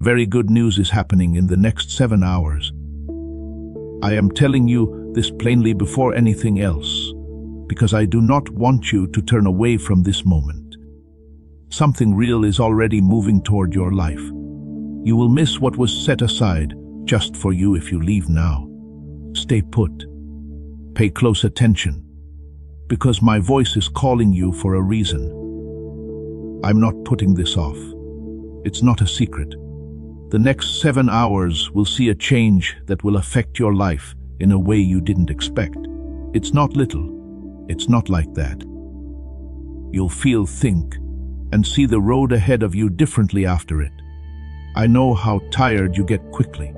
Very good news is happening in the next 7 hours. I am telling you this plainly before anything else, because I do not want you to turn away from this moment. Something real is already moving toward your life. You will miss what was set aside just for you if you leave now. Stay put. Pay close attention, because my voice is calling you for a reason. I'm not putting this off. It's not a secret. The next 7 hours will see a change that will affect your life in a way you didn't expect. It's not little. It's not like that. You'll feel, think, and see the road ahead of you differently after it. I know how tired you get quickly.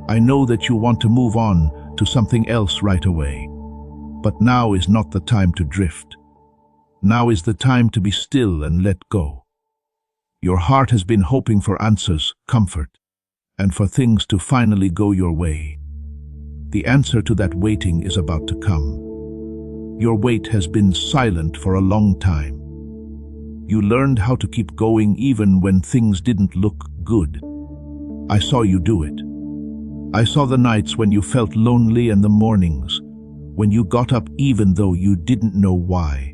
I know that you want to move on to something else right away. But now is not the time to drift. Now is the time to be still and let go. Your heart has been hoping for answers, comfort, and for things to finally go your way. The answer to that waiting is about to come. Your wait has been silent for a long time. You learned how to keep going even when things didn't look good. I saw you do it. I saw the nights when you felt lonely and the mornings when you got up even though you didn't know why.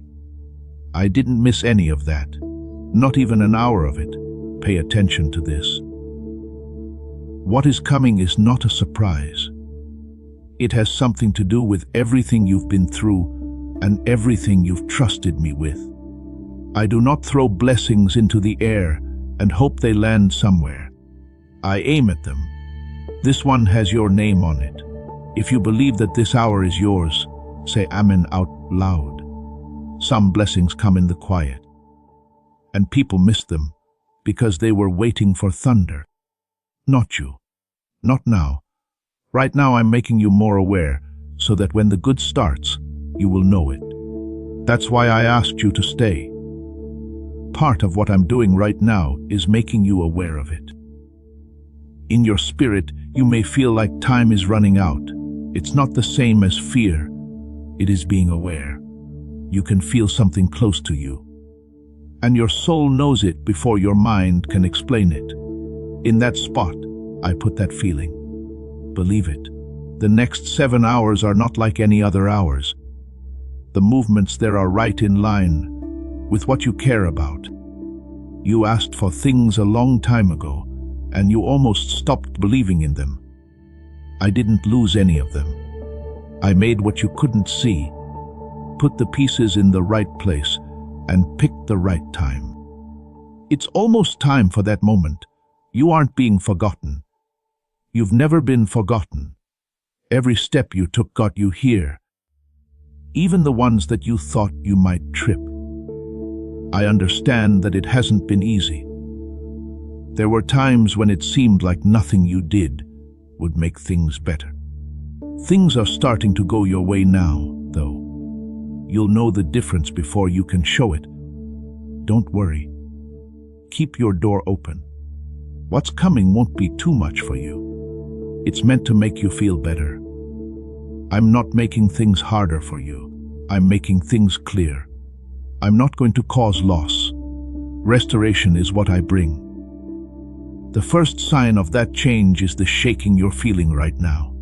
I didn't miss any of that, not even an hour of it. Pay attention to this. What is coming is not a surprise. It has something to do with everything you've been through and everything you've trusted me with. I do not throw blessings into the air and hope they land somewhere. I aim at them. This one has your name on it. If you believe that this hour is yours, say Amen out loud. Some blessings come in the quiet, and people miss them because they were waiting for thunder. Not you. Not now. Right now I'm making you more aware so that when the good starts, you will know it. That's why I asked you to stay. Part of what I'm doing right now is making you aware of it. In your spirit, you may feel like time is running out. It's not the same as fear. It is being aware. You can feel something close to you, and your soul knows it before your mind can explain it. In that spot, I put that feeling. Believe it. The next 7 hours are not like any other hours. The movements there are right in line with what you care about. You asked for things a long time ago, and you almost stopped believing in them. I didn't lose any of them. I made what you couldn't see, put the pieces in the right place, and picked the right time. It's almost time for that moment. You aren't being forgotten. You've never been forgotten. Every step you took got you here, even the ones that you thought you might trip. I understand that it hasn't been easy. There were times when it seemed like nothing you did would make things better. Things are starting to go your way now, though. You'll know the difference before you can show it. Don't worry. Keep your door open. What's coming won't be too much for you. It's meant to make you feel better. I'm not making things harder for you. I'm making things clear. I'm not going to cause loss. Restoration is what I bring. The first sign of that change is the shaking you're feeling right now.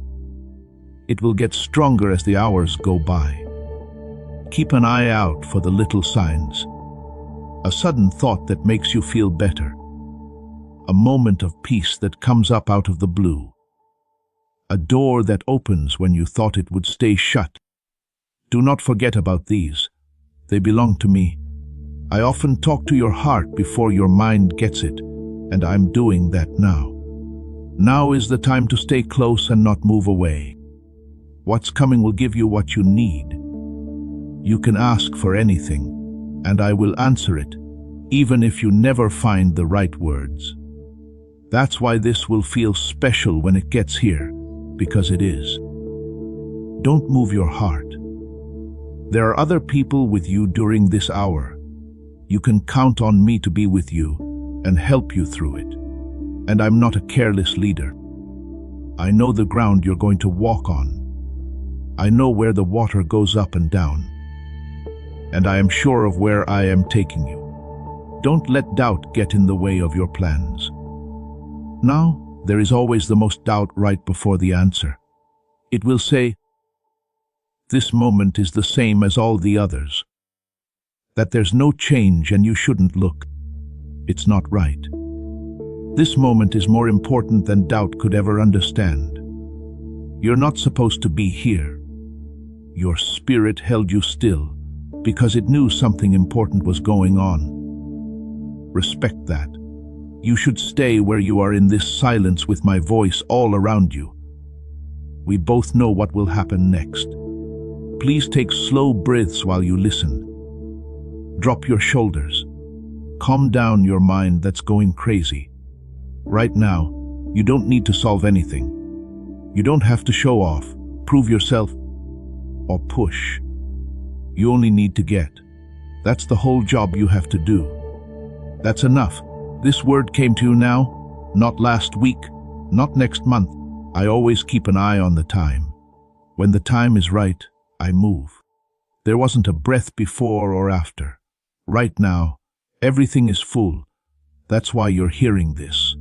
It will get stronger as the hours go by. Keep an eye out for the little signs. A sudden thought that makes you feel better. A moment of peace that comes up out of the blue. A door that opens when you thought it would stay shut. Do not forget about these. They belong to me. I often talk to your heart before your mind gets it, and I'm doing that now. Now is the time to stay close and not move away. What's coming will give you what you need. You can ask for anything, and I will answer it, even if you never find the right words. That's why this will feel special when it gets here, because it is. Don't move your heart. There are other people with you during this hour. You can count on me to be with you and help you through it. And I'm not a careless leader. I know the ground you're going to walk on. I know where the water goes up and down. And I am sure of where I am taking you. Don't let doubt get in the way of your plans. Now, there is always the most doubt right before the answer. It will say, this moment is the same as all the others. That there's no change and you shouldn't look. It's not right. This moment is more important than doubt could ever understand. You're not supposed to be here. Your spirit held you still because it knew something important was going on. Respect that. You should stay where you are in this silence with my voice all around you. We both know what will happen next. Please take slow breaths while you listen. Drop your shoulders. Calm down your mind that's going crazy. Right now, you don't need to solve anything. You don't have to show off, prove yourself, or push. You only need to get. That's the whole job you have to do. That's enough. This word came to you now, not last week, not next month. I always keep an eye on the time. When the time is right, I move. There wasn't a breath before or after. Right now, everything is full. That's why you're hearing this.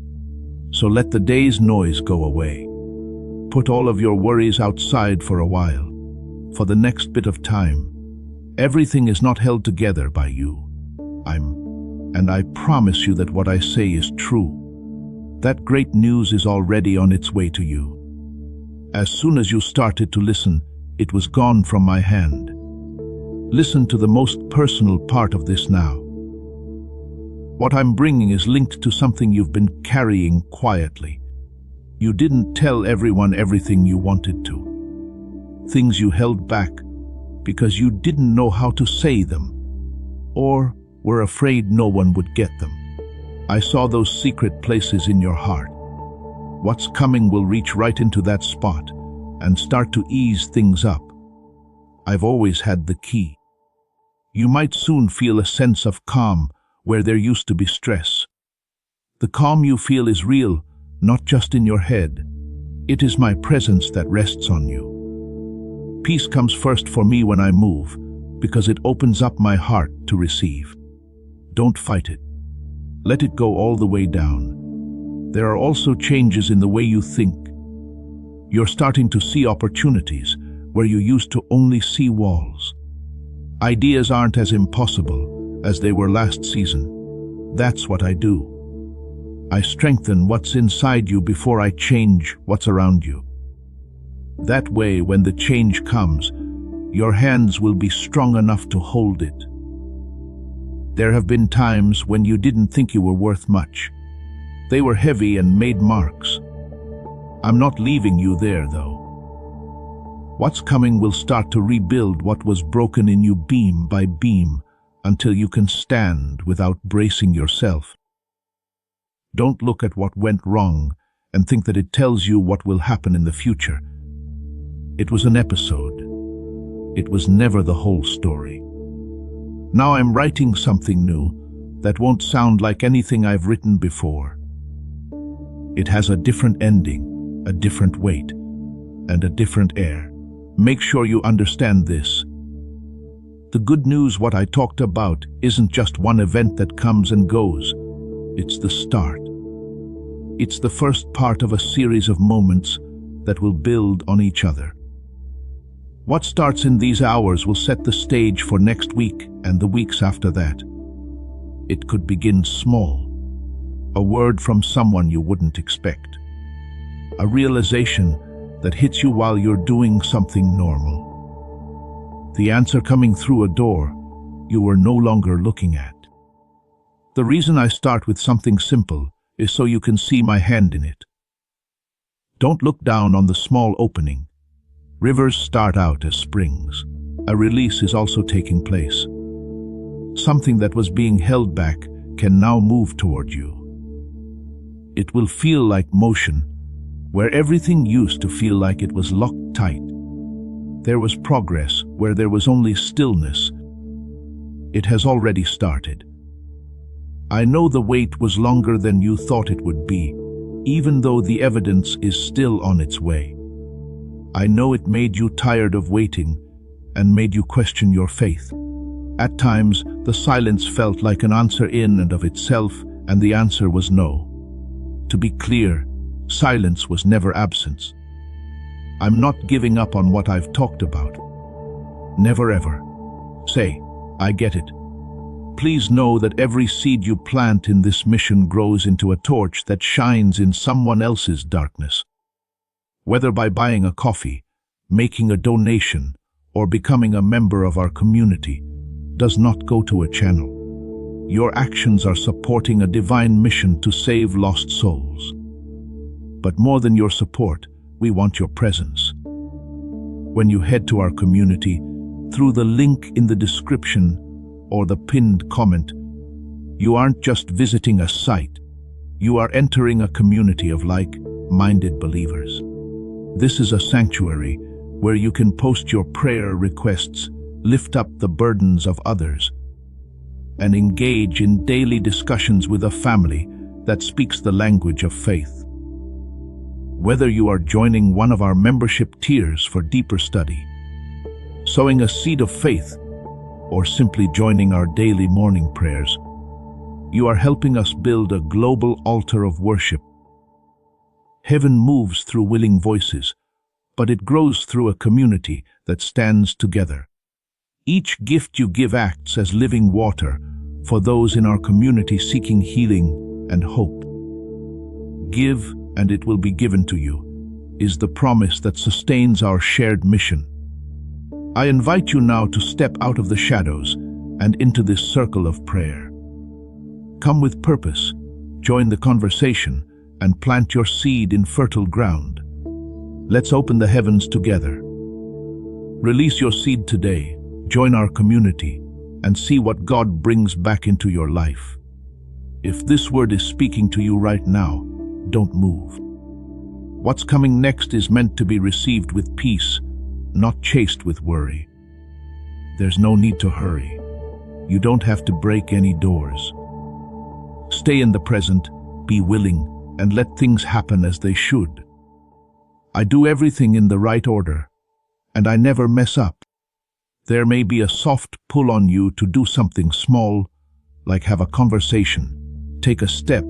So let the day's noise go away. Put all of your worries outside for a while. For the next bit of time, everything is not held together by you. And I promise you that what I say is true. That great news is already on its way to you. As soon as you started to listen, it was gone from my hand. Listen to the most personal part of this now. What I'm bringing is linked to something you've been carrying quietly. You didn't tell everyone everything you wanted to. Things you held back because you didn't know how to say them, or were afraid no one would get them. I saw those secret places in your heart. What's coming will reach right into that spot and start to ease things up. I've always had the key. You might soon feel a sense of calm where there used to be stress. The calm you feel is real, not just in your head. It is my presence that rests on you. Peace comes first for me when I move, because it opens up my heart to receive. Don't fight it. Let it go all the way down. There are also changes in the way you think. You're starting to see opportunities where you used to only see walls. Ideas aren't as impossible as they were last season. That's what I do. I strengthen what's inside you before I change what's around you. That way, when the change comes, your hands will be strong enough to hold it. There have been times when you didn't think you were worth much. They were heavy and made marks. I'm not leaving you there, though. What's coming will start to rebuild what was broken in you beam by beam until you can stand without bracing yourself. Don't look at what went wrong and think that it tells you what will happen in the future. It was an episode. It was never the whole story. Now I'm writing something new that won't sound like anything I've written before. It has a different ending, a different weight, and a different air. Make sure you understand this. The good news, what I talked about, isn't just one event that comes and goes. It's the start. It's the first part of a series of moments that will build on each other. What starts in these hours will set the stage for next week and the weeks after that. It could begin small. A word from someone you wouldn't expect. A realization that hits you while you're doing something normal. The answer coming through a door you were no longer looking at. The reason I start with something simple is so you can see my hand in it. Don't look down on the small opening. Rivers start out as springs. A release is also taking place. Something that was being held back can now move toward you. It will feel like motion, where everything used to feel like it was locked tight. There was progress where there was only stillness. It has already started. I know the wait was longer than you thought it would be, even though the evidence is still on its way. I know it made you tired of waiting and made you question your faith. At times, the silence felt like an answer in and of itself, and the answer was no. To be clear, silence was never absence. I'm not giving up on what I've talked about. Never ever. Say, I get it. Please know that every seed you plant in this mission grows into a torch that shines in someone else's darkness. Whether by buying a coffee, making a donation, or becoming a member of our community, does not go to a channel. Your actions are supporting a divine mission to save lost souls. But more than your support, we want your presence. When you head to our community, through the link in the description or the pinned comment, you aren't just visiting a site, you are entering a community of like-minded believers. This is a sanctuary where you can post your prayer requests, lift up the burdens of others, and engage in daily discussions with a family that speaks the language of faith. Whether you are joining one of our membership tiers for deeper study, sowing a seed of faith, or simply joining our daily morning prayers, you are helping us build a global altar of worship. Heaven moves through willing voices, but it grows through a community that stands together. Each gift you give acts as living water for those in our community seeking healing and hope. Give, and it will be given to you, is the promise that sustains our shared mission. I invite you now to step out of the shadows and into this circle of prayer. Come with purpose, join the conversation, and plant your seed in fertile ground. Let's open the heavens together. Release your seed today, join our community, and see what God brings back into your life. If this word is speaking to you right now, don't move. What's coming next is meant to be received with peace, not chased with worry. There's no need to hurry. You don't have to break any doors. Stay in the present, be willing, and let things happen as they should. I do everything in the right order, and I never mess up. There may be a soft pull on you to do something small, like have a conversation, take a step,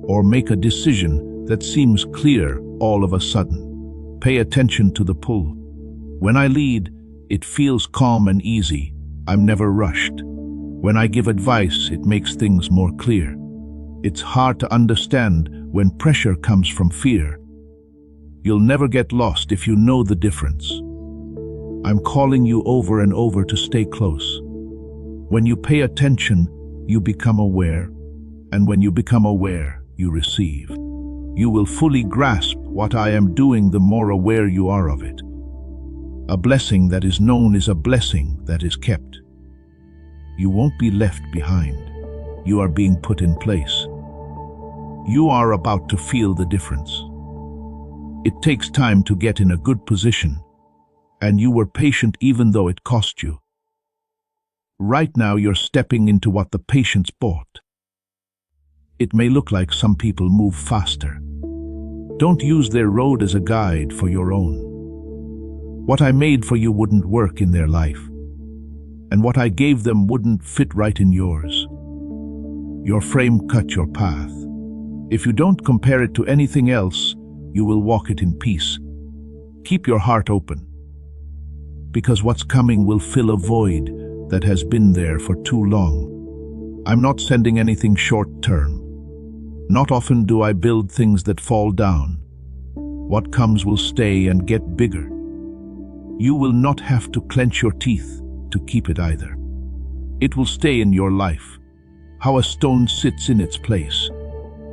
or make a decision that seems clear all of a sudden. Pay attention to the pull. When I lead, it feels calm and easy. I'm never rushed. When I give advice, it makes things more clear. It's hard to understand when pressure comes from fear. You'll never get lost if you know the difference. I'm calling you over and over to stay close. When you pay attention, you become aware, and when you become aware, you receive. You will fully grasp what I am doing the more aware you are of it. A blessing that is known is a blessing that is kept. You won't be left behind. You are being put in place. You are about to feel the difference. It takes time to get in a good position, and you were patient even though it cost you. Right now you're stepping into what the patience bought. It may look like some people move faster. Don't use their road as a guide for your own. What I made for you wouldn't work in their life, and what I gave them wouldn't fit right in yours. Your frame cut your path. If you don't compare it to anything else, you will walk it in peace. Keep your heart open, because what's coming will fill a void that has been there for too long. I'm not sending anything short-term. Not often do I build things that fall down. What comes will stay and get bigger. You will not have to clench your teeth to keep it either. It will stay in your life, how a stone sits in its place.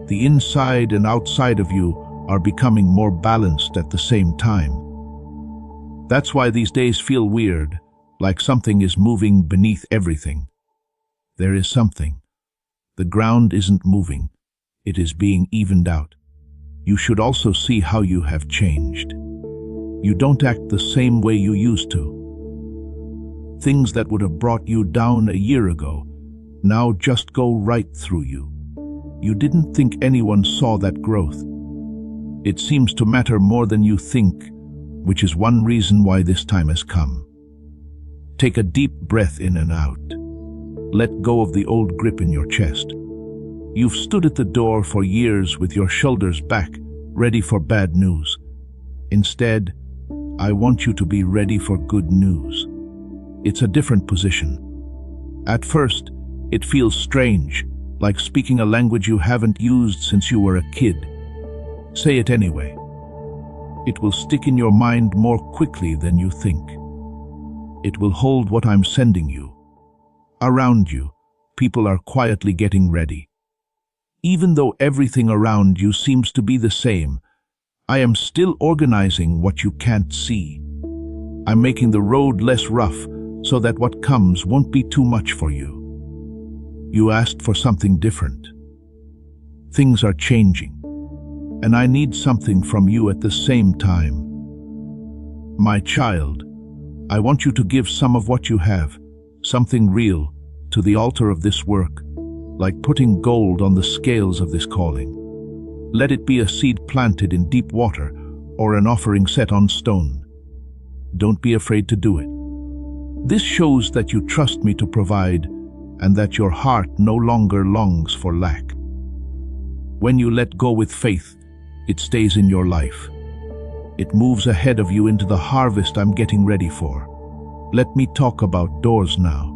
The inside and outside of you are becoming more balanced at the same time. That's why these days feel weird, like something is moving beneath everything. There is something. The ground isn't moving. It is being evened out. You should also see how you have changed. You don't act the same way you used to. Things that would have brought you down a year ago now just go right through you. You didn't think anyone saw that growth. It seems to matter more than you think, which is one reason why this time has come. Take a deep breath in and out. Let go of the old grip in your chest. You've stood at the door for years with your shoulders back, ready for bad news. Instead, I want you to be ready for good news. It's a different position. At first, it feels strange, like speaking a language you haven't used since you were a kid. Say it anyway. It will stick in your mind more quickly than you think. It will hold what I'm sending you. Around you, people are quietly getting ready. Even though everything around you seems to be the same, I am still organizing what you can't see. I'm making the road less rough so that what comes won't be too much for you. You asked for something different. Things are changing, and I need something from you at the same time. My child, I want you to give some of what you have, something real, to the altar of this work, like putting gold on the scales of this calling. Let it be a seed planted in deep water or an offering set on stone. Don't be afraid to do it. This shows that you trust me to provide and that your heart no longer longs for lack. When you let go with faith, it stays in your life. It moves ahead of you into the harvest I'm getting ready for. Let me talk about doors now.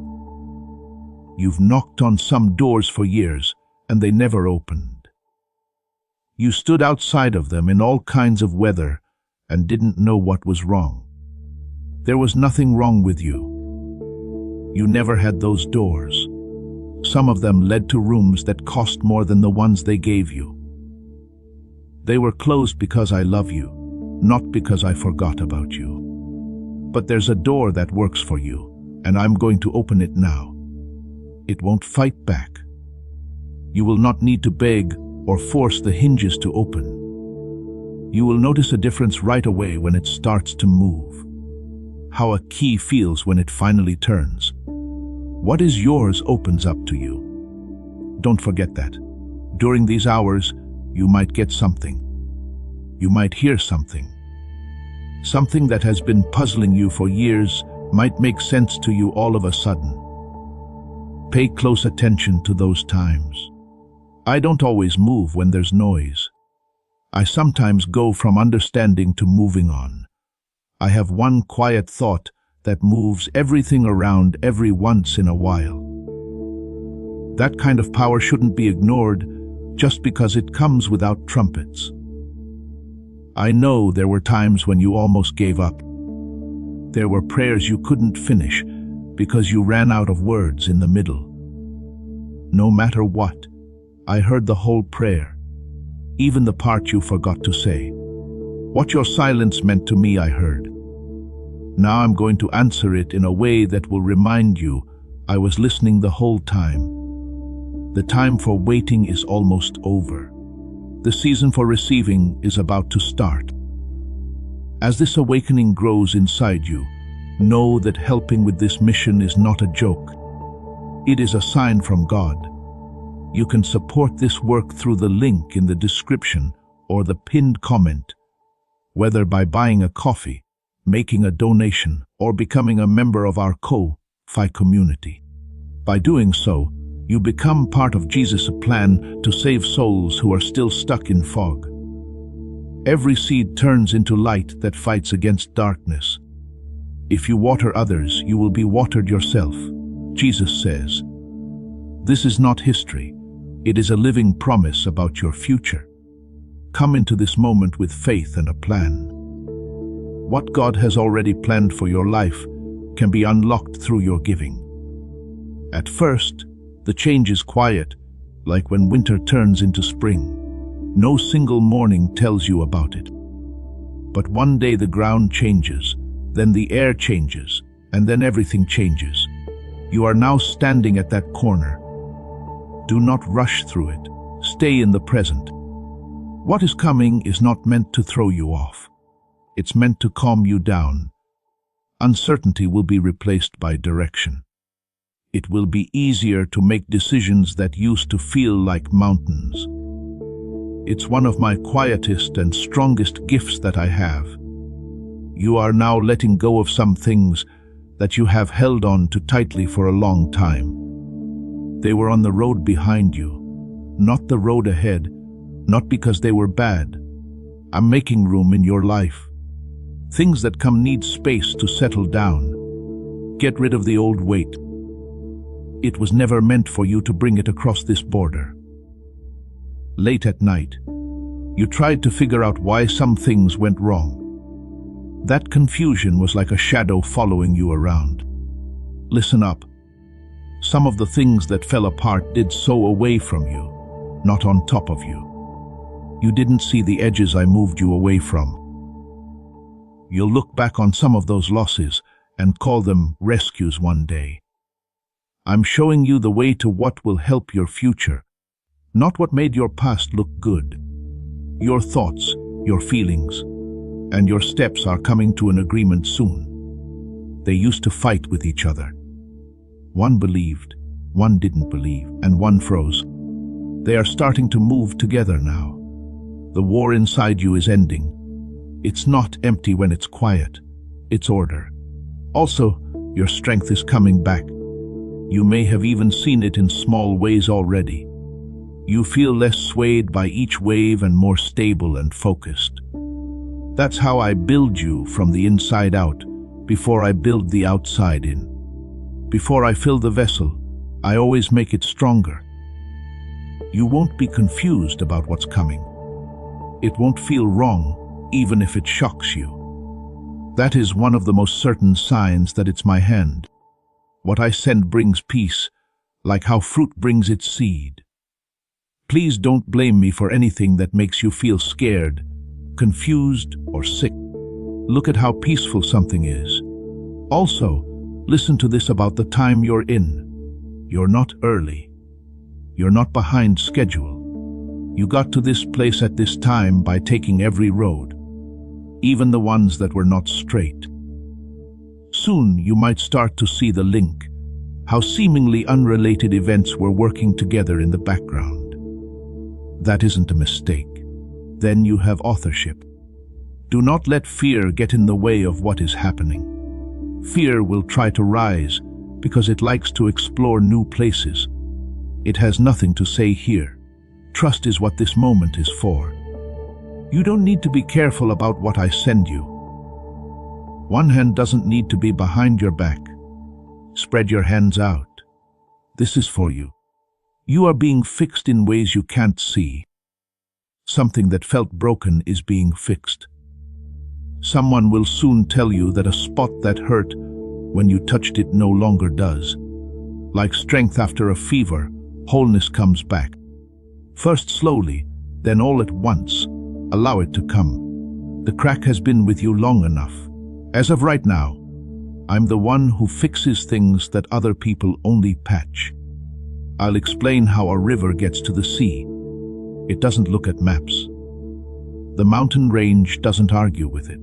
You've knocked on some doors for years, and they never opened. You stood outside of them in all kinds of weather and didn't know what was wrong. There was nothing wrong with you. You never had those doors. Some of them led to rooms that cost more than the ones they gave you. They were closed because I love you, not because I forgot about you. But there's a door that works for you, and I'm going to open it now. It won't fight back. You will not need to beg or force the hinges to open. You will notice a difference right away when it starts to move. How a key feels when it finally turns. What is yours opens up to you. Don't forget that. During these hours, you might get something. You might hear something. Something that has been puzzling you for years might make sense to you all of a sudden. Pay close attention to those times. I don't always move when there's noise. I sometimes go from understanding to moving on. I have one quiet thought that moves everything around every once in a while. That kind of power shouldn't be ignored just because it comes without trumpets. I know there were times when you almost gave up. There were prayers you couldn't finish because you ran out of words in the middle. No matter what, I heard the whole prayer, even the part you forgot to say. What your silence meant to me, I heard. Now I'm going to answer it in a way that will remind you I was listening the whole time. The time for waiting is almost over. The season for receiving is about to start. As this awakening grows inside you, know that helping with this mission is not a joke. It is a sign from God. You can support this work through the link in the description or the pinned comment, whether by buying a coffee, making a donation, or becoming a member of our Ko-Fi community. By doing so, you become part of Jesus' plan to save souls who are still stuck in fog. Every seed turns into light that fights against darkness. If you water others, you will be watered yourself, Jesus says. This is not history. It is a living promise about your future. Come into this moment with faith and a plan. What God has already planned for your life can be unlocked through your giving. At first, the change is quiet, like when winter turns into spring. No single morning tells you about it. But one day the ground changes, then the air changes, and then everything changes. You are now standing at that corner. Do not rush through it. Stay in the present. What is coming is not meant to throw you off. It's meant to calm you down. Uncertainty will be replaced by direction. It will be easier to make decisions that used to feel like mountains. It's one of my quietest and strongest gifts that I have. You are now letting go of some things that you have held on to tightly for a long time. They were on the road behind you, not the road ahead, not because they were bad. I'm making room in your life. Things that come need space to settle down. Get rid of the old weight. It was never meant for you to bring it across this border. Late at night, you tried to figure out why some things went wrong. That confusion was like a shadow following you around. Listen up. Some of the things that fell apart did so away from you, not on top of you. You didn't see the edges I moved you away from. You'll look back on some of those losses and call them rescues one day. I'm showing you the way to what will help your future, not what made your past look good. Your thoughts, your feelings, and your steps are coming to an agreement soon. They used to fight with each other. One believed, one didn't believe, and one froze. They are starting to move together now. The war inside you is ending. It's not empty when it's quiet. It's order. Also, your strength is coming back. You may have even seen it in small ways already. You feel less swayed by each wave and more stable and focused. That's how I build you from the inside out, before I build the outside in. Before I fill the vessel, I always make it stronger. You won't be confused about what's coming. It won't feel wrong, even if it shocks you. That is one of the most certain signs that it's my hand. What I send brings peace, like how fruit brings its seed. Please don't blame me for anything that makes you feel scared, confused, or sick. Look at how peaceful something is. Also, listen to this about the time you're in. You're not early. You're not behind schedule. You got to this place at this time by taking every road, even the ones that were not straight. Soon you might start to see the link, how seemingly unrelated events were working together in the background. That isn't a mistake. Then you have authorship. Do not let fear get in the way of what is happening. Fear will try to rise because it likes to explore new places. It has nothing to say here. Trust is what this moment is for. You don't need to be careful about what I send you. One hand doesn't need to be behind your back. Spread your hands out. This is for you. You are being fixed in ways you can't see. Something that felt broken is being fixed. Someone will soon tell you that a spot that hurt when you touched it no longer does. Like strength after a fever, wholeness comes back. First slowly, then all at once. Allow it to come. The crack has been with you long enough. As of right now, I'm the one who fixes things that other people only patch. I'll explain how a river gets to the sea. It doesn't look at maps. The mountain range doesn't argue with it.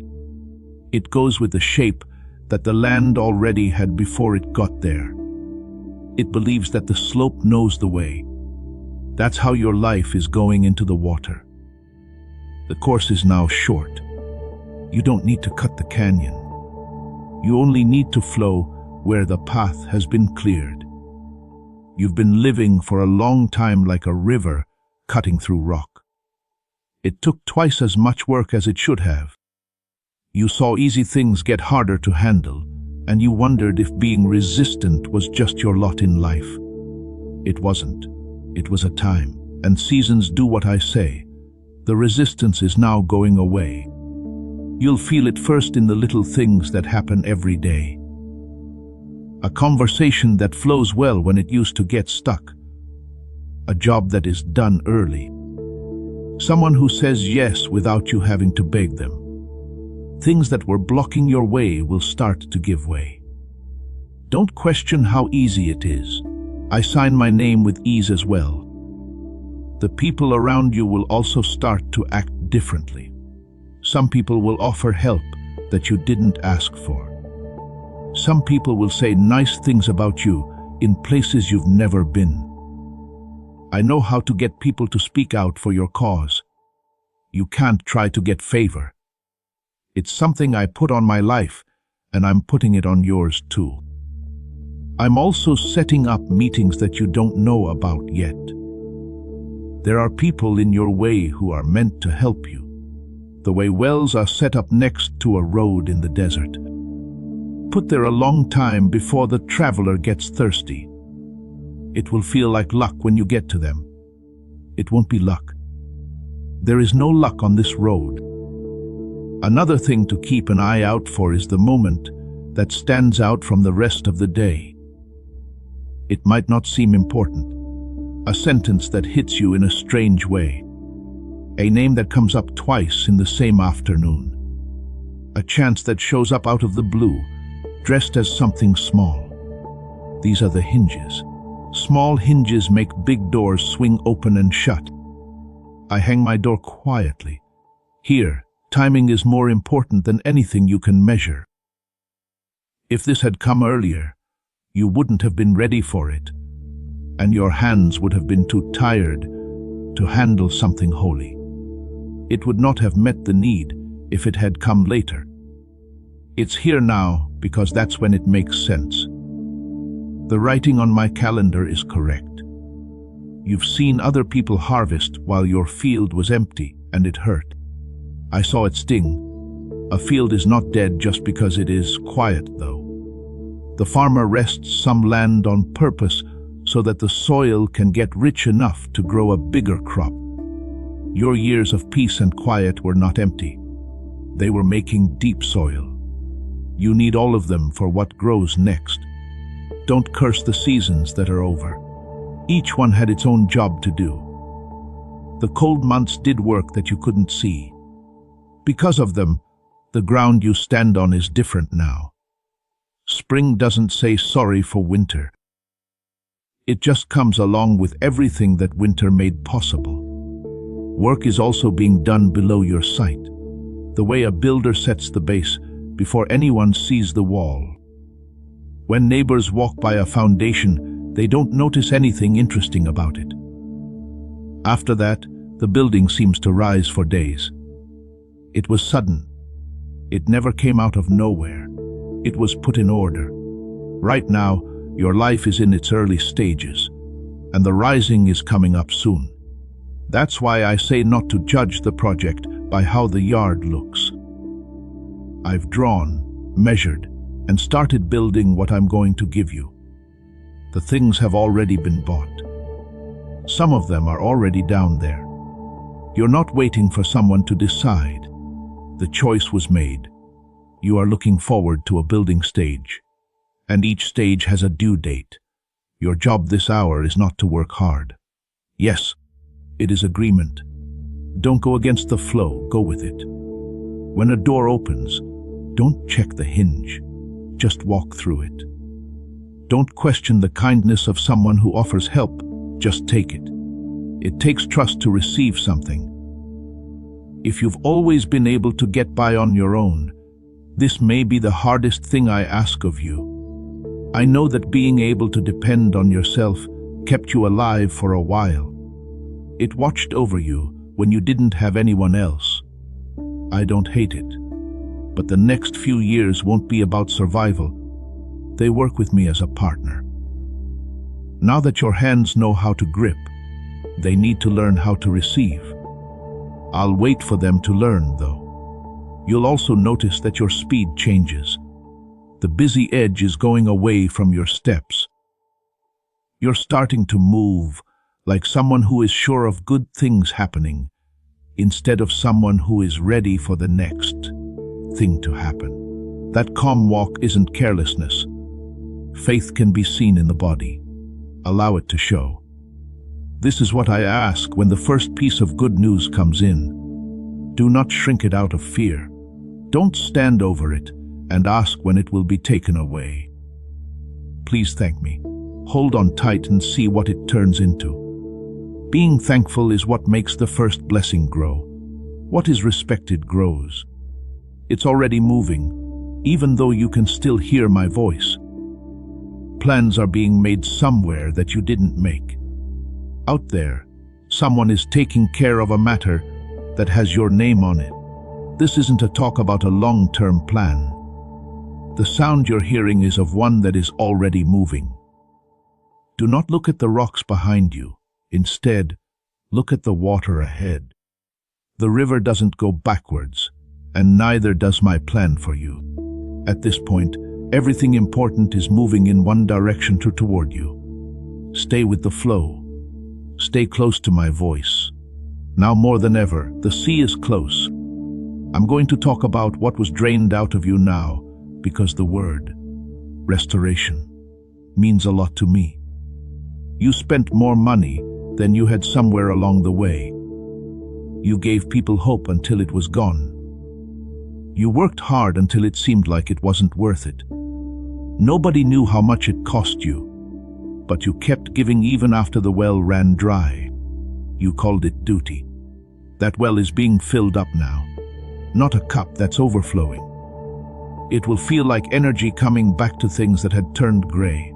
It goes with the shape that the land already had before it got there. It believes that the slope knows the way. That's how your life is going into the water. The course is now short. You don't need to cut the canyon. You only need to flow where the path has been cleared. You've been living for a long time like a river cutting through rock. It took twice as much work as it should have. You saw easy things get harder to handle, and you wondered if being resistant was just your lot in life. It wasn't. It was a time, and seasons do what I say. The resistance is now going away. You'll feel it first in the little things that happen every day. A conversation that flows well when it used to get stuck. A job that is done early. Someone who says yes without you having to beg them. Things that were blocking your way will start to give way. Don't question how easy it is. I sign my name with ease as well. The people around you will also start to act differently. Some people will offer help that you didn't ask for. Some people will say nice things about you in places you've never been. I know how to get people to speak out for your cause. You can't try to get favor. It's something I put on my life, and I'm putting it on yours too. I'm also setting up meetings that you don't know about yet. There are people in your way who are meant to help you. The way wells are set up next to a road in the desert. Put there a long time before the traveler gets thirsty. It will feel like luck when you get to them. It won't be luck. There is no luck on this road. Another thing to keep an eye out for is the moment that stands out from the rest of the day. It might not seem important. A sentence that hits you in a strange way. A name that comes up twice in the same afternoon. A chance that shows up out of the blue, dressed as something small. These are the hinges. Small hinges make big doors swing open and shut. I hang my door quietly. Here, timing is more important than anything you can measure. If this had come earlier, you wouldn't have been ready for it, and your hands would have been too tired to handle something holy. It would not have met the need if it had come later. It's here now because that's when it makes sense. The writing on my calendar is correct. You've seen other people harvest while your field was empty, and it hurt. I saw it sting. A field is not dead just because it is quiet, though. The farmer rests some land on purpose so that the soil can get rich enough to grow a bigger crop. Your years of peace and quiet were not empty. They were making deep soil. You need all of them for what grows next. Don't curse the seasons that are over. Each one had its own job to do. The cold months did work that you couldn't see. Because of them, the ground you stand on is different now. Spring doesn't say sorry for winter. It just comes along with everything that winter made possible. Work is also being done below your sight, the way a builder sets the base before anyone sees the wall. When neighbors walk by a foundation, they don't notice anything interesting about it. After that, the building seems to rise for days. It was sudden. It never came out of nowhere. It was put in order. Right now, your life is in its early stages, and the rising is coming up soon. That's why I say not to judge the project by how the yard looks. I've drawn, measured, and started building what I'm going to give you. The things have already been bought. Some of them are already down there. You're not waiting for someone to decide. The choice was made. You are looking forward to a building stage, and each stage has a due date. Your job this hour is not to work hard. Yes, it is agreement. Don't go against the flow, go with it. When a door opens, don't check the hinge, just walk through it. Don't question the kindness of someone who offers help, just take it. It takes trust to receive something. If you've always been able to get by on your own, this may be the hardest thing I ask of you. I know that being able to depend on yourself kept you alive for a while. It watched over you when you didn't have anyone else. I don't hate it, but the next few years won't be about survival. They work with me as a partner. Now that your hands know how to grip, they need to learn how to receive. I'll wait for them to learn, though. You'll also notice that your speed changes. The busy edge is going away from your steps. You're starting to move like someone who is sure of good things happening, instead of someone who is ready for the next thing to happen. That calm walk isn't carelessness. Faith can be seen in the body. Allow it to show. This is what I ask when the first piece of good news comes in. Do not shrink it out of fear. Don't stand over it and ask when it will be taken away. Please thank me. Hold on tight and see what it turns into. Being thankful is what makes the first blessing grow. What is respected grows. It's already moving, even though you can still hear my voice. Plans are being made somewhere that you didn't make. Out there, someone is taking care of a matter that has your name on it. This isn't a talk about a long-term plan. The sound you're hearing is of one that is already moving. Do not look at the rocks behind you. Instead, Look at the water ahead. The river doesn't go backwards, and neither does my plan for you. At this point, everything important is moving in one direction toward you. Stay with the flow. Stay close to my voice. Now more than ever, the sea is close. I'm going to talk about what was drained out of you now, because the word restoration means a lot to me. You spent more money than you had somewhere along the way. You gave people hope until it was gone. You worked hard until it seemed like it wasn't worth it. Nobody knew how much it cost you, but you kept giving even after the well ran dry. You called it duty. That well is being filled up now, not a cup that's overflowing. It will feel like energy coming back to things that had turned gray.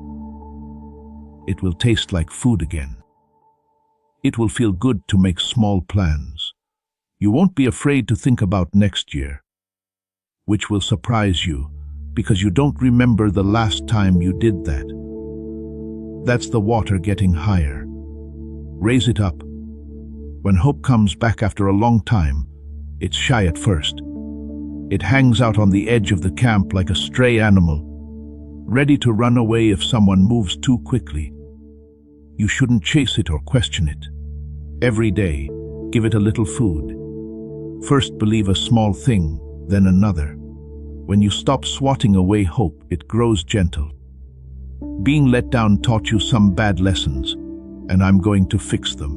It will taste like food again. It will feel good to make small plans. You won't be afraid to think about next year, which will surprise you because you don't remember the last time you did that. That's the water getting higher. Raise it up. When hope comes back after a long time, it's shy at first. It hangs out on the edge of the camp like a stray animal, ready to run away if someone moves too quickly. You shouldn't chase it or question it. Every day, give it a little food. First believe a small thing, then another. When you stop swatting away hope, it grows gentle. Being let down taught you some bad lessons, and I'm going to fix them.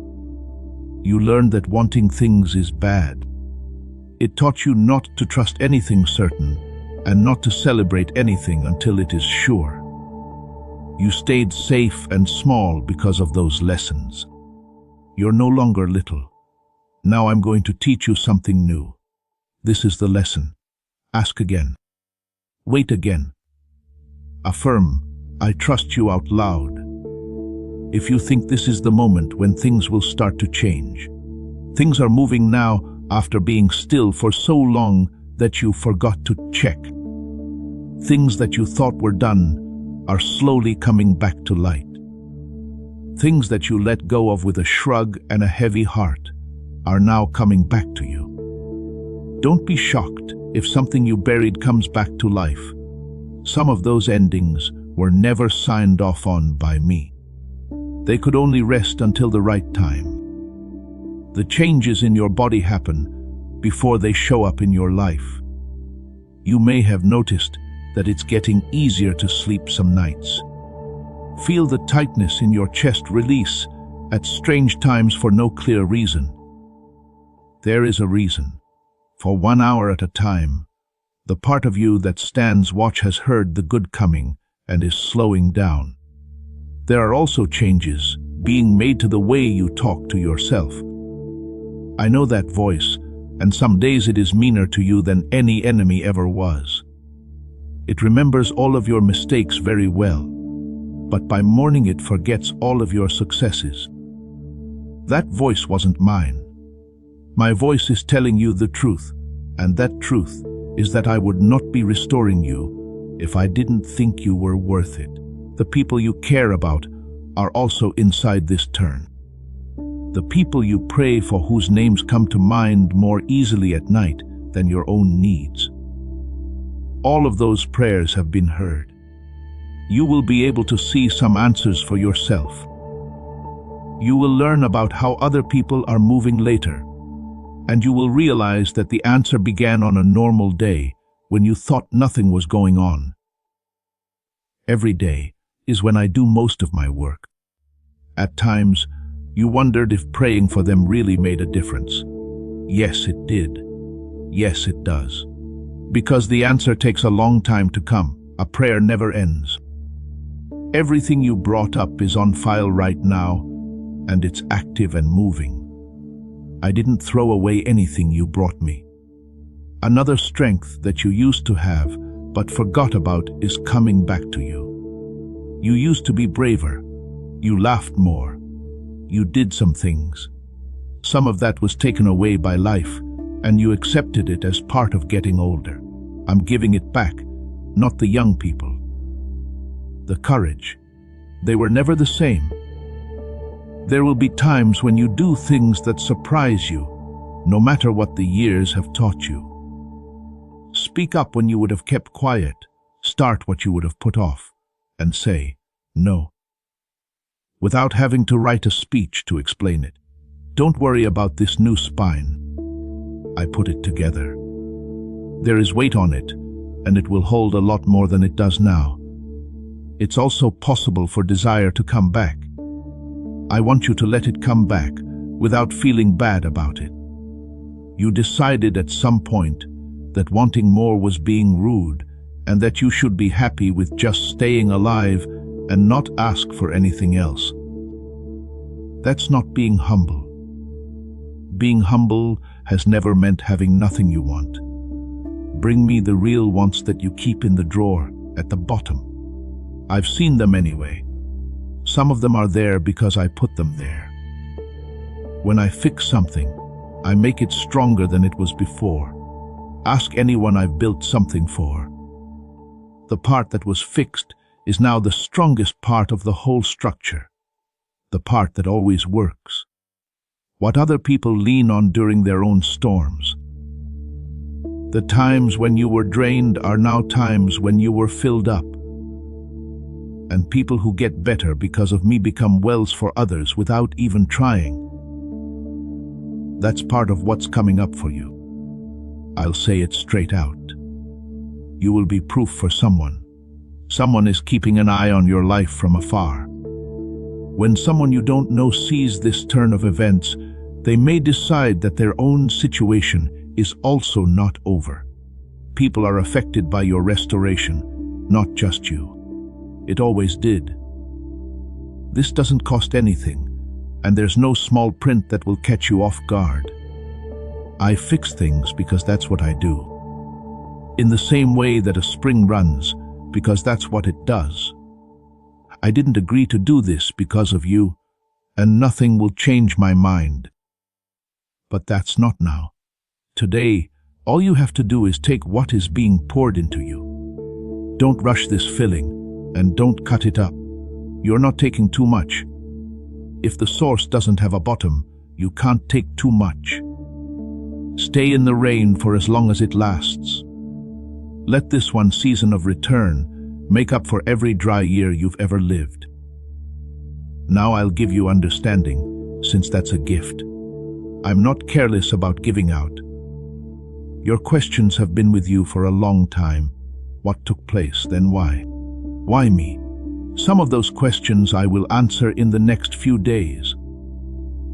You learned that wanting things is bad. It taught you not to trust anything certain, and not to celebrate anything until it is sure. You stayed safe and small because of those lessons. You're no longer little. Now I'm going to teach you something new. This is the lesson. Ask again. Wait again. Affirm, I trust you out loud. If you think this is the moment when things will start to change. Things are moving now after being still for so long that you forgot to check. Things that you thought were done are slowly coming back to light. Things that you let go of with a shrug and a heavy heart are now coming back to you. Don't be shocked if something you buried comes back to life. Some of those endings were never signed off on by me. They could only rest until the right time. The changes in your body happen before they show up in your life. You may have noticed that it's getting easier to sleep some nights. Feel the tightness in your chest release at strange times for no clear reason. There is a reason. For 1 hour at a time, the part of you that stands watch has heard the good coming and is slowing down. There are also changes being made to the way you talk to yourself. I know that voice, and some days it is meaner to you than any enemy ever was. It remembers all of your mistakes very well, but by morning it forgets all of your successes. That voice wasn't mine. My voice is telling you the truth, and that truth is that I would not be restoring you if I didn't think you were worth it. The people you care about are also inside this turn. The people you pray for, whose names come to mind more easily at night than your own needs. All of those prayers have been heard. You will be able to see some answers for yourself. You will learn about how other people are moving later, and you will realize that the answer began on a normal day when you thought nothing was going on. Every day is when I do most of my work. At times, you wondered if praying for them really made a difference. Yes, it did. Yes, it does. Because the answer takes a long time to come. A prayer never ends. Everything you brought up is on file right now, and it's active and moving. I didn't throw away anything you brought me. Another strength that you used to have but forgot about is coming back to you. You used to be braver. You laughed more. You did some things. Some of that was taken away by life, and you accepted it as part of getting older. I'm giving it back, not the young people. The courage. They were never the same. There will be times when you do things that surprise you, no matter what the years have taught you. Speak up when you would have kept quiet, start what you would have put off, and say no, without having to write a speech to explain it. Don't worry about this new spine. I put it together. There is weight on it, and it will hold a lot more than it does now. It's also possible for desire to come back. I want you to let it come back without feeling bad about it. You decided at some point that wanting more was being rude and that you should be happy with just staying alive and not ask for anything else. That's not being humble. Being humble has never meant having nothing you want. Bring me the real wants that you keep in the drawer at the bottom. I've seen them anyway. Some of them are there because I put them there. When I fix something, I make it stronger than it was before. Ask anyone I've built something for. The part that was fixed is now the strongest part of the whole structure. The part that always works. What other people lean on during their own storms. The times when you were drained are now times when you were filled up. And people who get better because of me become wells for others without even trying. That's part of what's coming up for you. I'll say it straight out. You will be proof for someone. Someone is keeping an eye on your life from afar. When someone you don't know sees this turn of events, they may decide that their own situation is also not over. People are affected by your restoration, not just you. It always did. This doesn't cost anything, and there's no small print that will catch you off guard. I fix things because that's what I do. In the same way that a spring runs, because that's what it does. I didn't agree to do this because of you, and nothing will change my mind. But that's not now. Today, all you have to do is take what is being poured into you. Don't rush this filling, and don't cut it up. You're not taking too much. If the source doesn't have a bottom, you can't take too much. Stay in the rain for as long as it lasts. Let this one season of return make up for every dry year you've ever lived. Now I'll give you understanding, since that's a gift. I'm not careless about giving out. Your questions have been with you for a long time. What took place, then why? Why me? Some of those questions I will answer in the next few days.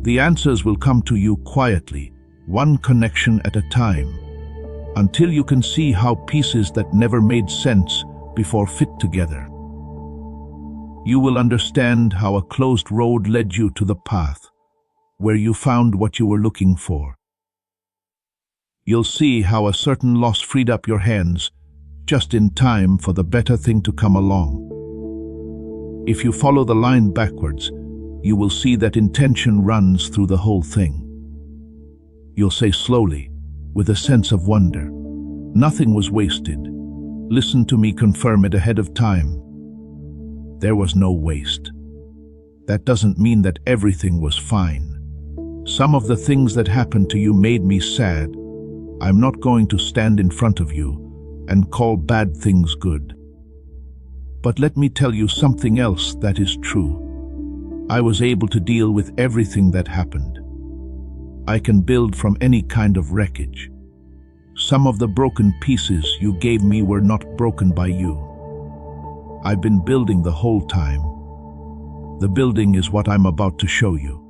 The answers will come to you quietly, one connection at a time, until you can see how pieces that never made sense before fit together. You will understand how a closed road led you to the path, where you found what you were looking for. You'll see how a certain loss freed up your hands, just in time for the better thing to come along. If you follow the line backwards, you will see that intention runs through the whole thing. You'll say slowly, with a sense of wonder, nothing was wasted. Listen to me confirm it ahead of time. There was no waste. That doesn't mean that everything was fine. Some of the things that happened to you made me sad. I'm not going to stand in front of you and call bad things good. But let me tell you something else that is true. I was able to deal with everything that happened. I can build from any kind of wreckage. Some of the broken pieces you gave me were not broken by you. I've been building the whole time. The building is what I'm about to show you.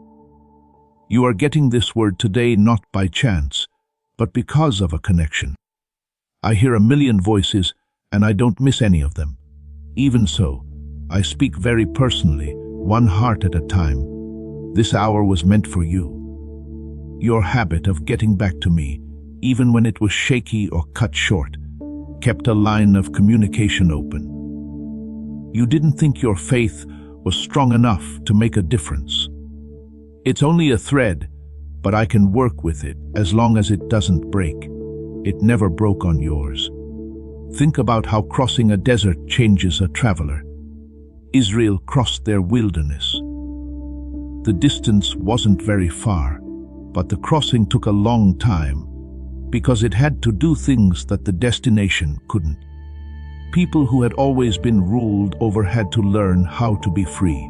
You are getting this word today not by chance, but because of a connection. I hear a million voices, and I don't miss any of them. Even so, I speak very personally, one heart at a time. This hour was meant for you. Your habit of getting back to me, even when it was shaky or cut short, kept a line of communication open. You didn't think your faith was strong enough to make a difference. It's only a thread, but I can work with it as long as it doesn't break. It never broke on yours. Think about how crossing a desert changes a traveler. Israel crossed their wilderness. The distance wasn't very far, but the crossing took a long time because it had to do things that the destination couldn't. People who had always been ruled over had to learn how to be free.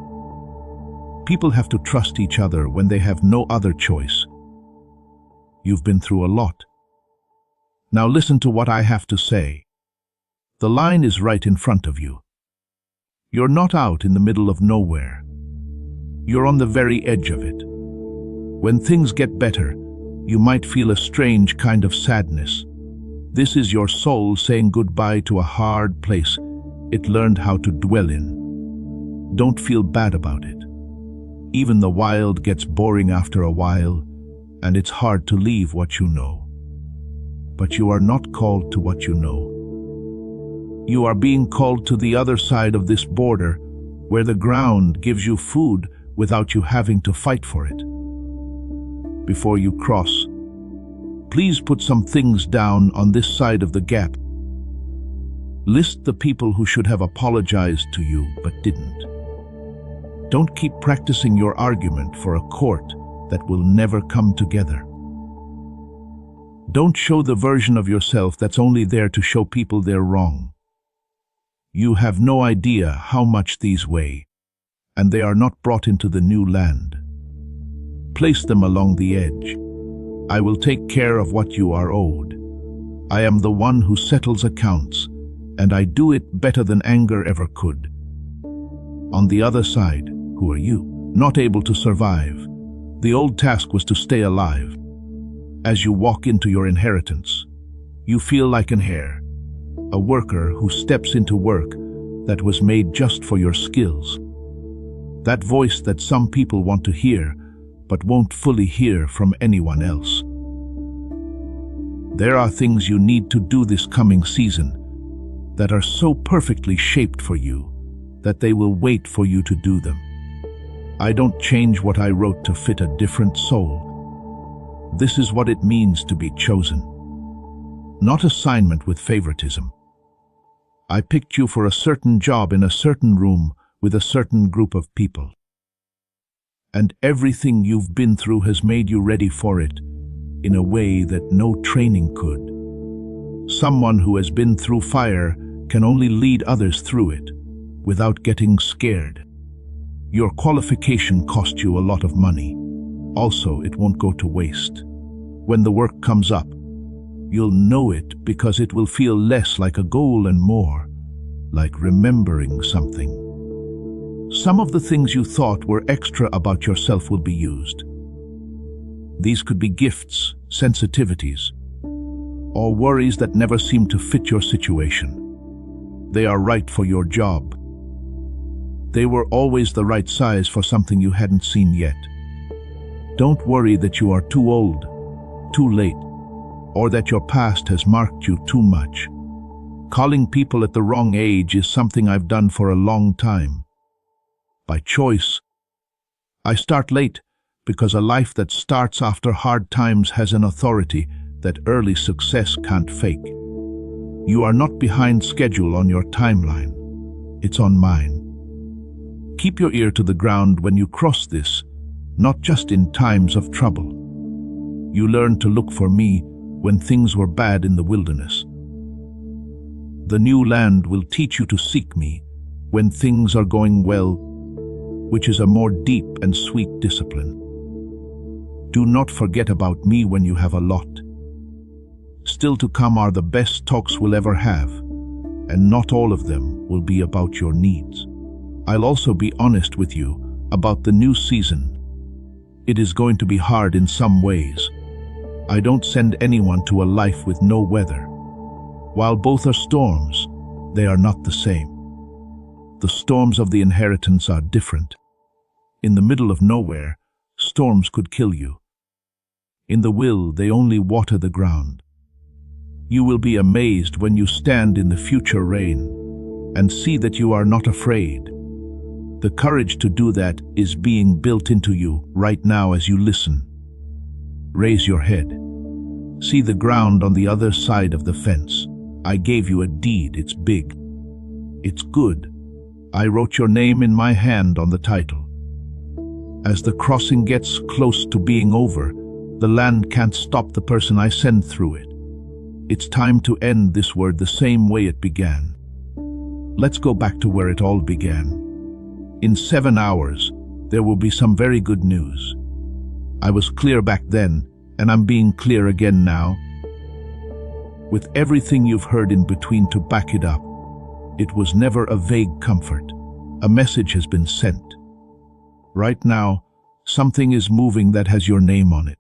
People have to trust each other when they have no other choice. You've been through a lot. Now listen to what I have to say. The line is right in front of you. You're not out in the middle of nowhere. You're on the very edge of it. When things get better, you might feel a strange kind of sadness. This is your soul saying goodbye to a hard place it learned how to dwell in. Don't feel bad about it. Even the wild gets boring after a while, and it's hard to leave what you know. But you are not called to what you know. You are being called to the other side of this border, where the ground gives you food without you having to fight for it. Before you cross, please put some things down on this side of the gap. List the people who should have apologized to you but didn't. Don't keep practicing your argument for a court that will never come together. Don't show the version of yourself that's only there to show people they're wrong. You have no idea how much these weigh, and they are not brought into the new land. Place them along the edge. I will take care of what you are owed. I am the one who settles accounts, and I do it better than anger ever could. On the other side, who are you? Not able to survive. The old task was to stay alive. As you walk into your inheritance, you feel like an heir, a worker who steps into work that was made just for your skills. That voice that some people want to hear, but won't fully hear from anyone else. There are things you need to do this coming season that are so perfectly shaped for you that they will wait for you to do them. I don't change what I wrote to fit a different soul. This is what it means to be chosen. Not assignment with favoritism. I picked you for a certain job in a certain room with a certain group of people. And everything you've been through has made you ready for it in a way that no training could. Someone who has been through fire can only lead others through it without getting scared. Your qualification cost you a lot of money. Also, it won't go to waste. When the work comes up, you'll know it because it will feel less like a goal and more like remembering something. Some of the things you thought were extra about yourself will be used. These could be gifts, sensitivities, or worries that never seem to fit your situation. They are right for your job. They were always the right size for something you hadn't seen yet. Don't worry that you are too old, too late, or that your past has marked you too much. Calling people at the wrong age is something I've done for a long time. By choice. I start late because a life that starts after hard times has an authority that early success can't fake. You are not behind schedule on your timeline. It's on mine. Keep your ear to the ground when you cross this, not just in times of trouble. You learned to look for me when things were bad in the wilderness. The new land will teach you to seek me when things are going well, which is a more deep and sweet discipline. Do not forget about me when you have a lot. Still to come are the best talks we'll ever have, and not all of them will be about your needs. I'll also be honest with you about the new season. It is going to be hard in some ways. I don't send anyone to a life with no weather. While both are storms, they are not the same. The storms of the inheritance are different. In the middle of nowhere, storms could kill you. In the will, they only water the ground. You will be amazed when you stand in the future rain and see that you are not afraid. The courage to do that is being built into you right now as you listen. Raise your head. See the ground on the other side of the fence. I gave you a deed. It's big. It's good. I wrote your name in my hand on the title. As the crossing gets close to being over, the land can't stop the person I send through it. It's time to end this word the same way it began. Let's go back to where it all began. In 7 hours, there will be some very good news. I was clear back then, and I'm being clear again now. With everything you've heard in between to back it up, it was never a vague comfort. A message has been sent. Right now, something is moving that has your name on it.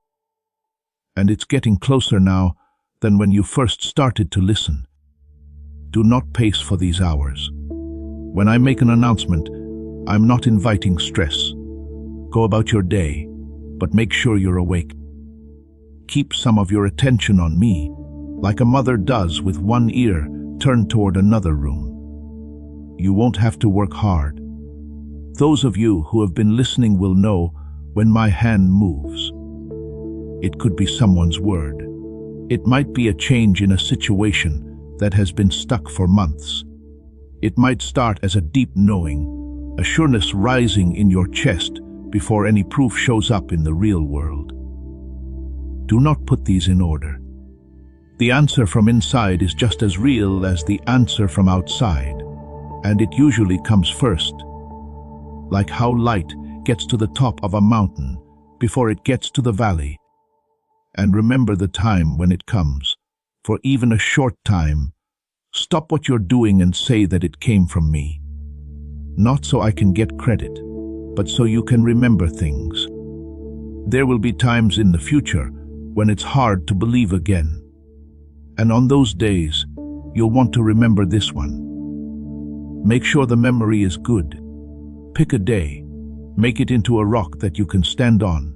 And it's getting closer now than when you first started to listen. Do not pace for these hours. When I make an announcement, I'm not inviting stress. Go about your day, but make sure you're awake. Keep some of your attention on me, like a mother does with one ear turned toward another room. You won't have to work hard. Those of you who have been listening will know when my hand moves. It could be someone's word. It might be a change in a situation that has been stuck for months. It might start as a deep knowing, a sureness rising in your chest before any proof shows up in the real world. Do not put these in order. The answer from inside is just as real as the answer from outside, and it usually comes first. Like how light gets to the top of a mountain before it gets to the valley. And remember the time when it comes, for even a short time. Stop what you're doing and say that it came from me. Not so I can get credit, but so you can remember things. There will be times in the future when it's hard to believe again. And on those days, you'll want to remember this one. Make sure the memory is good. Pick a day. Make it into a rock that you can stand on.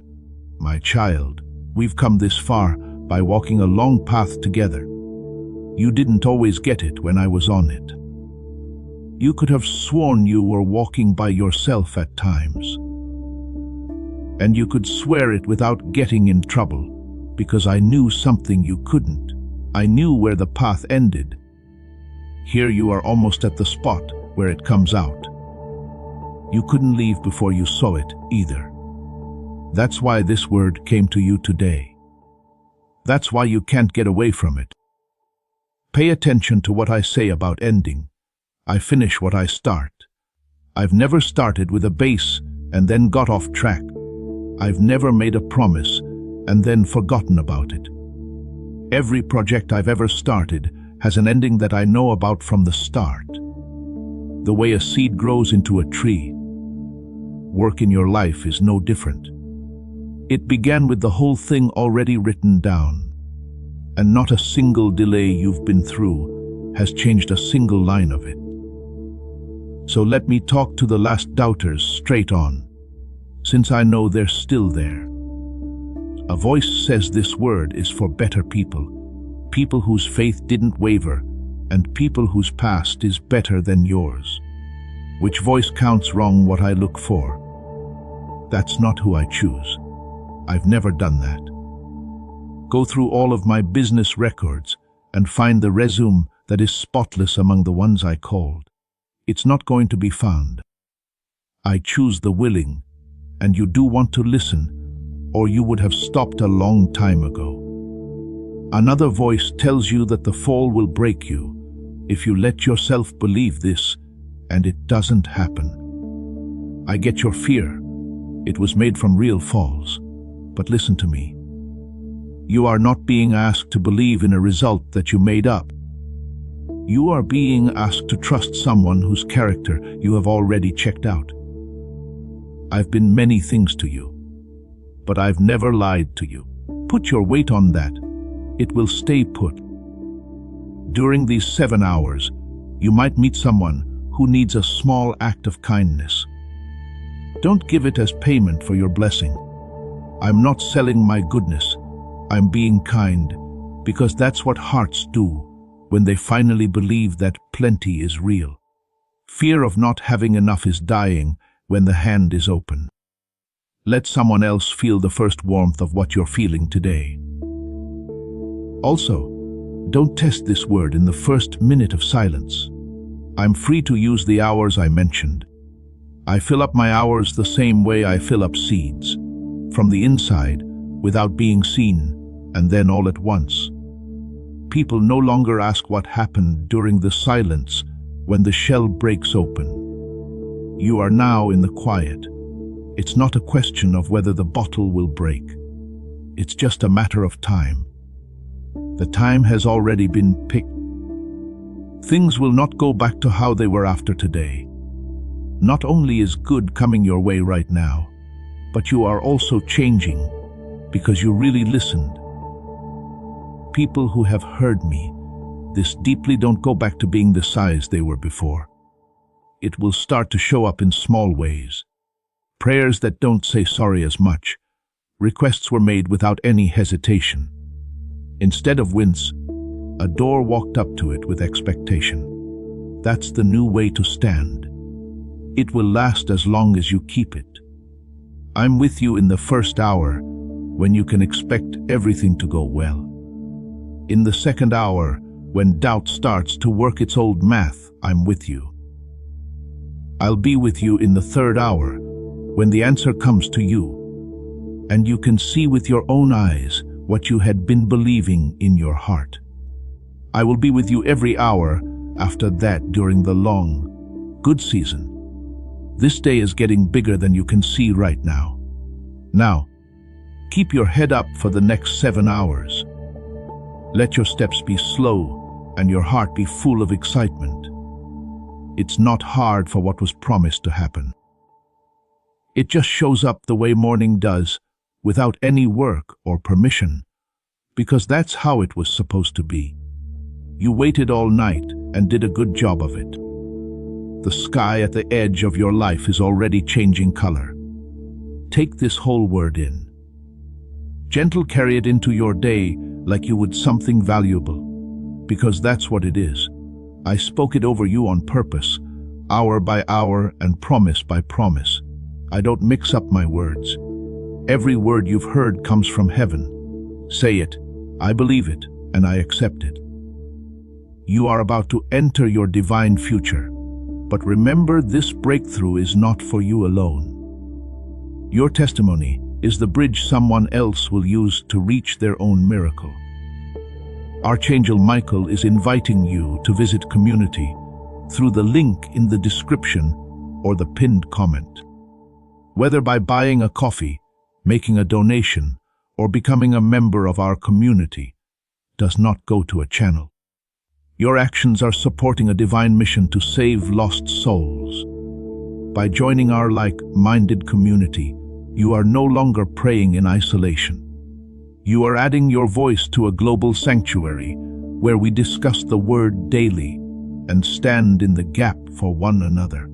My child, we've come this far by walking a long path together. You didn't always get it when I was on it. You could have sworn you were walking by yourself at times. And you could swear it without getting in trouble, because I knew something you couldn't. I knew where the path ended. Here you are almost at the spot where it comes out. You couldn't leave before you saw it either. That's why this word came to you today. That's why you can't get away from it. Pay attention to what I say about ending. I finish what I start. I've never started with a base and then got off track. I've never made a promise and then forgotten about it. Every project I've ever started has an ending that I know about from the start. The way a seed grows into a tree. Work in your life is no different. It began with the whole thing already written down. And not a single delay you've been through has changed a single line of it. So let me talk to the last doubters straight on, since I know they're still there. A voice says this word is for better people, people whose faith didn't waver, and people whose past is better than yours. Which voice counts wrong what I look for? That's not who I choose. I've never done that. Go through all of my business records and find the resume that is spotless among the ones I called. It's not going to be found. I choose the willing, and you do want to listen, or you would have stopped a long time ago. Another voice tells you that the fall will break you if you let yourself believe this, and it doesn't happen. I get your fear. It was made from real falls. But listen to me. You are not being asked to believe in a result that you made up. You are being asked to trust someone whose character you have already checked out. I've been many things to you, but I've never lied to you. Put your weight on that. It will stay put. During these 7 hours, you might meet someone who needs a small act of kindness. Don't give it as payment for your blessing. I'm not selling my goodness. I'm being kind, because that's what hearts do when they finally believe that plenty is real. Fear of not having enough is dying when the hand is open. Let someone else feel the first warmth of what you're feeling today. Also, don't test this word in the first minute of silence. I'm free to use the hours I mentioned. I fill up my hours the same way I fill up seeds, from the inside, without being seen, and then all at once. People no longer ask what happened during the silence when the shell breaks open. You are now in the quiet. It's not a question of whether the bottle will break. It's just a matter of time. The time has already been picked. Things will not go back to how they were after today. Not only is good coming your way right now, but you are also changing because you really listened. People who have heard me this deeply don't go back to being the size they were before. It will start to show up in small ways. Prayers that don't say sorry as much. Requests were made without any hesitation. Instead of wince, a door walked up to it with expectation. That's the new way to stand. It will last as long as you keep it. I'm with you in the first hour, when you can expect everything to go well. In the second hour, when doubt starts to work its old math, I'm with you. I'll be with you in the third hour, when the answer comes to you, and you can see with your own eyes what you had been believing in your heart. I will be with you every hour after that during the long, good season. This day is getting bigger than you can see right now. Now, keep your head up for the next 7 hours. Let your steps be slow and your heart be full of excitement. It's not hard for what was promised to happen. It just shows up the way morning does, without any work or permission, because that's how it was supposed to be. You waited all night and did a good job of it. The sky at the edge of your life is already changing color. Take this whole word in. Gentle carry it into your day like you would something valuable, because that's what it is. I spoke it over you on purpose, hour by hour and promise by promise. I don't mix up my words. Every word you've heard comes from heaven. Say it, I believe it, and I accept it. You are about to enter your divine future. But remember, this breakthrough is not for you alone. Your testimony is the bridge someone else will use to reach their own miracle. Archangel Michael is inviting you to visit community through the link in the description or the pinned comment. Whether by buying a coffee, making a donation, or becoming a member of our community, does not go to a channel. Your actions are supporting a divine mission to save lost souls. By joining our like-minded community, you are no longer praying in isolation. You are adding your voice to a global sanctuary where we discuss the word daily and stand in the gap for one another.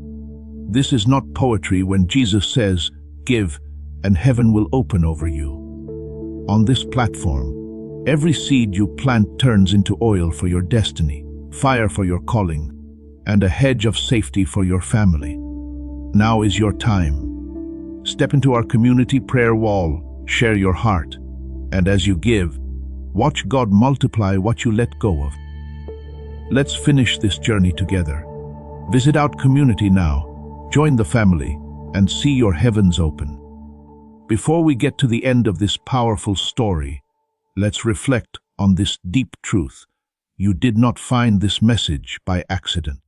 This is not poetry when Jesus says, "Give, and heaven will open over you." On this platform, every seed you plant turns into oil for your destiny, fire for your calling, and a hedge of safety for your family. Now is your time. Step into our community prayer wall, share your heart, and as you give, watch God multiply what you let go of. Let's finish this journey together. Visit our community now, join the family, and see your heavens open. Before we get to the end of this powerful story, let's reflect on this deep truth. You did not find this message by accident.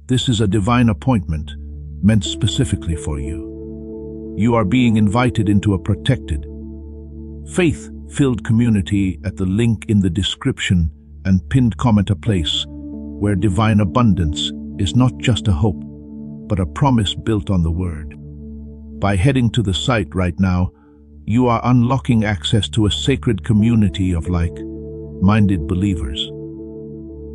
This is a divine appointment meant specifically for you. You are being invited into a protected, faith-filled community at the link in the description and pinned comment, a place where divine abundance is not just a hope, but a promise built on the Word. By heading to the site right now, you are unlocking access to a sacred community of like-minded believers.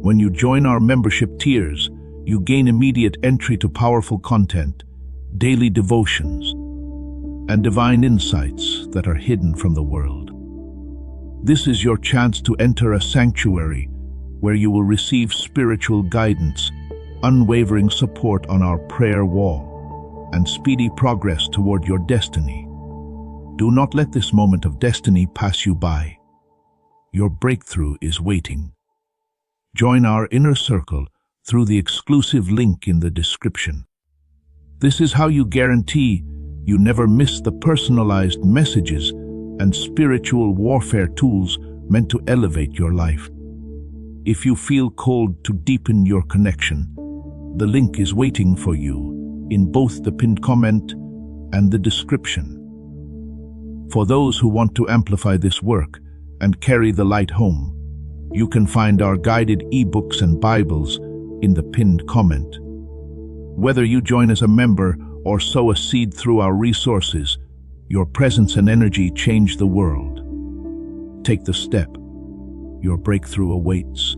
When you join our membership tiers, you gain immediate entry to powerful content, daily devotions, and divine insights that are hidden from the world. This is your chance to enter a sanctuary where you will receive spiritual guidance, unwavering support on our prayer wall, and speedy progress toward your destiny. Do not let this moment of destiny pass you by. Your breakthrough is waiting. Join our inner circle through the exclusive link in the description. This is how you guarantee you never miss the personalized messages and spiritual warfare tools meant to elevate your life. If you feel called to deepen your connection, the link is waiting for you in both the pinned comment and the description. For those who want to amplify this work and carry the light home, you can find our guided ebooks and Bibles in the pinned comment. Whether you join as a member or sow a seed through our resources, your presence and energy change the world. Take the step. Your breakthrough awaits.